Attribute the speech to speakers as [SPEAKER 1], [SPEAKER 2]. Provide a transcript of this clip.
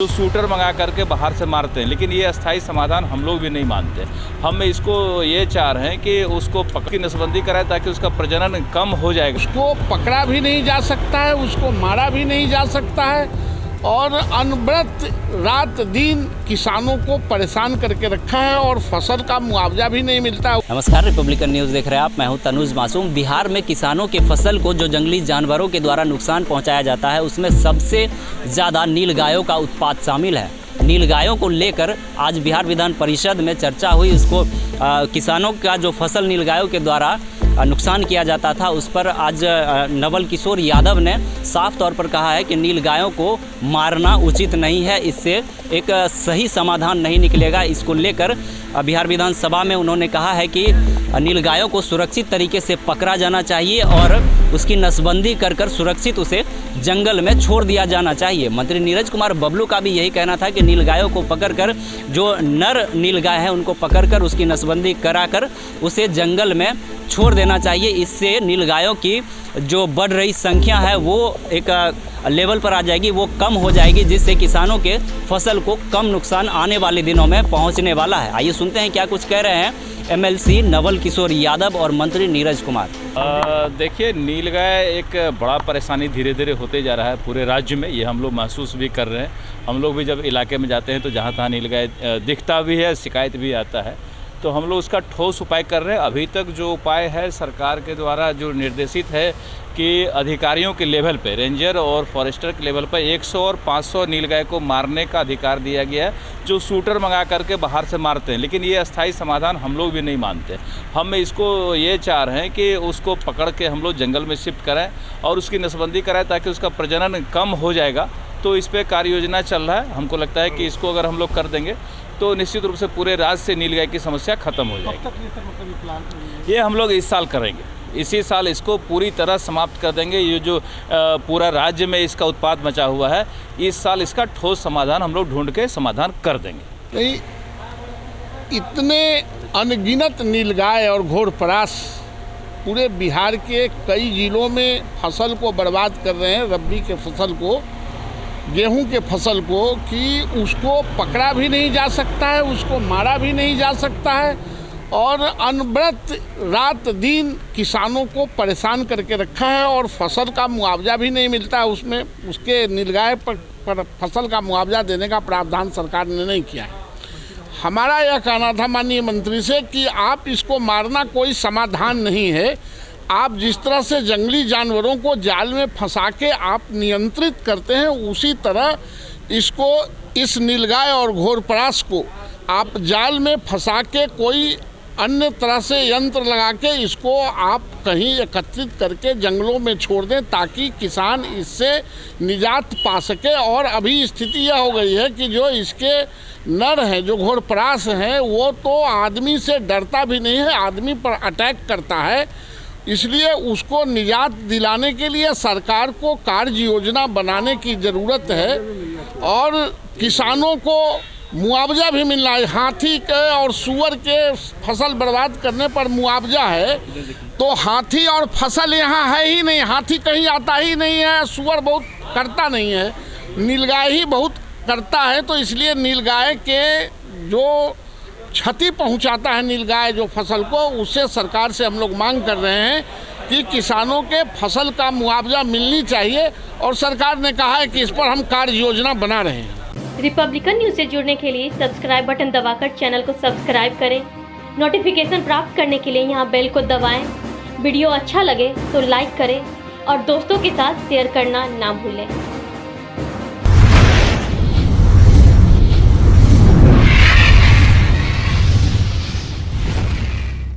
[SPEAKER 1] जो शूटर मंगा करके बाहर से मारते हैं, लेकिन ये अस्थाई समाधान हम लोग भी नहीं मानते। हम इसको ये चाह रहे हैं कि उसको पक्की नसबंदी कराए ताकि उसका प्रजनन कम हो जाएगा।
[SPEAKER 2] उसको पकड़ा भी नहीं जा सकता है, उसको मारा भी नहीं जा सकता है और अनवरत रात दिन किसानों को परेशान करके रखा है और फसल का मुआवजा भी नहीं मिलता है।
[SPEAKER 3] नमस्कार, रिपब्लिकन न्यूज़ देख रहे हैं आप। मैं हूं तनुज मासूम। बिहार में किसानों के फसल को जो जंगली जानवरों के द्वारा नुकसान पहुंचाया जाता है, उसमें सबसे ज़्यादा नीलगायों का उत्पात शामिल है। नीलगायों को लेकर आज बिहार विधान परिषद में चर्चा हुई। उसको किसानों का जो फसल नीलगायों के द्वारा नुकसान किया जाता था, उस पर आज नवल किशोर यादव ने साफ तौर पर कहा है कि नीलगायों को मारना उचित नहीं है, इससे एक सही समाधान नहीं निकलेगा। इसको लेकर बिहार विधानसभा में उन्होंने कहा है कि नीलगायों को सुरक्षित तरीके से पकड़ा जाना चाहिए और उसकी नसबंदी कर सुरक्षित उसे जंगल में छोड़ दिया जाना चाहिए। मंत्री नीरज कुमार बबलू का भी यही कहना था कि नीलगायों को पकड़कर, जो नर नीलगाय है उनको पकड़कर उसकी नसबंदी कराकर उसे जंगल में छोड़ देना चाहिए। इससे नीलगायों की जो बढ़ रही संख्या है वो एक लेवल पर आ जाएगी, वो कम हो जाएगी, जिससे किसानों के फसल को कम नुकसान आने वाले दिनों में पहुंचने वाला है। आइए सुनते हैं क्या कुछ कह रहे हैं एमएलसी नवल किशोर यादव और मंत्री नीरज कुमार।
[SPEAKER 1] देखिए, नीलगाय एक बड़ा परेशानी धीरे धीरे होते जा रहा है पूरे राज्य में। ये हम लोग महसूस भी कर रहे हैं। हम लोग भी जब इलाके में जाते हैं तो जहाँ तहाँ नीलगाय दिखता भी है, शिकायत भी आता है, तो हम लोग उसका ठोस उपाय कर रहे हैं। अभी तक जो उपाय है सरकार के द्वारा जो निर्देशित है कि अधिकारियों के लेवल पे, रेंजर और फॉरेस्टर के लेवल पे 100 और 500 नीलगाय को मारने का अधिकार दिया गया है, जो शूटर मंगा करके बाहर से मारते हैं, लेकिन ये अस्थाई समाधान हम लोग भी नहीं मानते। हम इसको ये चाह रहे हैं कि उसको पकड़ के हम लोग जंगल में शिफ्ट कराएं और उसकी नसबंदी कराएं ताकि उसका प्रजनन कम हो जाएगा। तो इस पर कार्य योजना चल रहा है। हमको लगता है कि इसको अगर हम लोग कर देंगे तो निश्चित रूप से पूरे राज्य से नीलगाय की समस्या खत्म हो जाएगी। ये हम लोग इस साल करेंगे, इसी साल इसको पूरी तरह समाप्त कर देंगे। ये जो पूरा राज्य में इसका उत्पात मचा हुआ है, इस साल इसका ठोस समाधान हम लोग ढूंढ के समाधान कर देंगे।
[SPEAKER 2] इतने अनगिनत नीलगाय और घोड़परास पूरे बिहार के कई जिलों में फसल को बर्बाद कर रहे हैं, रबी के फसल को, गेहूं के फसल को, कि उसको पकड़ा भी नहीं जा सकता है, उसको मारा भी नहीं जा सकता है और अनवरत रात दिन किसानों को परेशान करके रखा है और फसल का मुआवजा भी नहीं मिलता है। उसमें उसके नीलगाय पर फसल का मुआवजा देने का प्रावधान सरकार ने नहीं किया है। हमारा यह कहना था माननीय मंत्री से कि आप इसको मारना कोई समाधान नहीं है। आप जिस तरह से जंगली जानवरों को जाल में फंसा के आप नियंत्रित करते हैं, उसी तरह इसको, इस नीलगाय और घोड़परास को आप जाल में फंसा के कोई अन्य तरह से यंत्र लगा के इसको आप कहीं एकत्रित करके जंगलों में छोड़ दें ताकि किसान इससे निजात पा सके। और अभी स्थिति यह हो गई है कि जो इसके नर हैं, जो घोड़परास हैं, वो तो आदमी से डरता भी नहीं है, आदमी पर अटैक करता है। इसलिए उसको निजात दिलाने के लिए सरकार को कार्य योजना बनाने की ज़रूरत है और किसानों को मुआवजा भी मिलना है। हाथी के और सूअर के फसल बर्बाद करने पर मुआवजा है, तो हाथी और फसल यहाँ है ही नहीं, हाथी कहीं आता ही नहीं है, सूअर बहुत करता नहीं है, नीलगाय ही बहुत करता है। तो इसलिए नीलगाय के जो क्षति पहुंचाता है, नीलगाय जो फसल को, उससे सरकार से हम लोग मांग कर रहे हैं कि किसानों के फसल का मुआवजा मिलनी चाहिए और सरकार ने कहा है कि इस पर हम कार्य योजना बना रहे हैं।
[SPEAKER 4] रिपब्लिकन न्यूज़ से जुड़ने के लिए सब्सक्राइब बटन दबाकर चैनल को सब्सक्राइब करें। नोटिफिकेशन प्राप्त करने के लिए यहाँ बेल को दबाएं। वीडियो अच्छा लगे तो लाइक करें और दोस्तों के साथ शेयर करना ना भूलें।